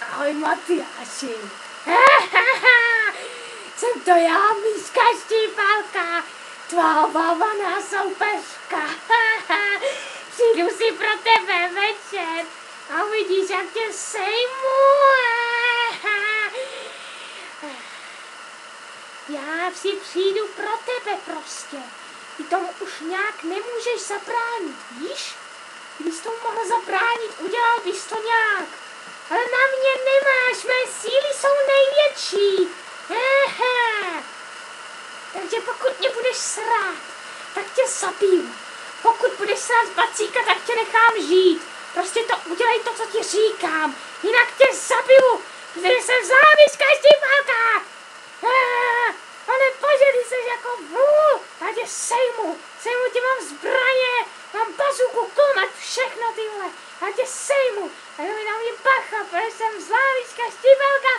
Ahoj Matyáši. Jsem to já, Míška Štípalka, tvá obávaná soupeřka. Přijdu si pro tebe večer a uvidíš, jak tě sejmu. Já si přijdu pro tebe prostě. Ty tomu už nějak nemůžeš zabránit, víš? Kdybys tomu mohl zabránit, udělal bys to nějak. Ale na mě nemáš, mé síly jsou největší. Takže pokud mě budeš srát, tak tě zabiju. Pokud budeš srát Bacíka, tak tě nechám žít. Prostě to udělej to, co ti říkám. Jinak tě zabiju. Protože jsem zlá Míška Štípalka. Pane bože, ty jsi jako vůl. Já tě sejmu. Sejmu tě, mám zbraně. Mám bazuku, kulomet, všechno ty vole. Já tě sejmu. A mi na mě bacha, protože jsem zlá Míška Štípalka.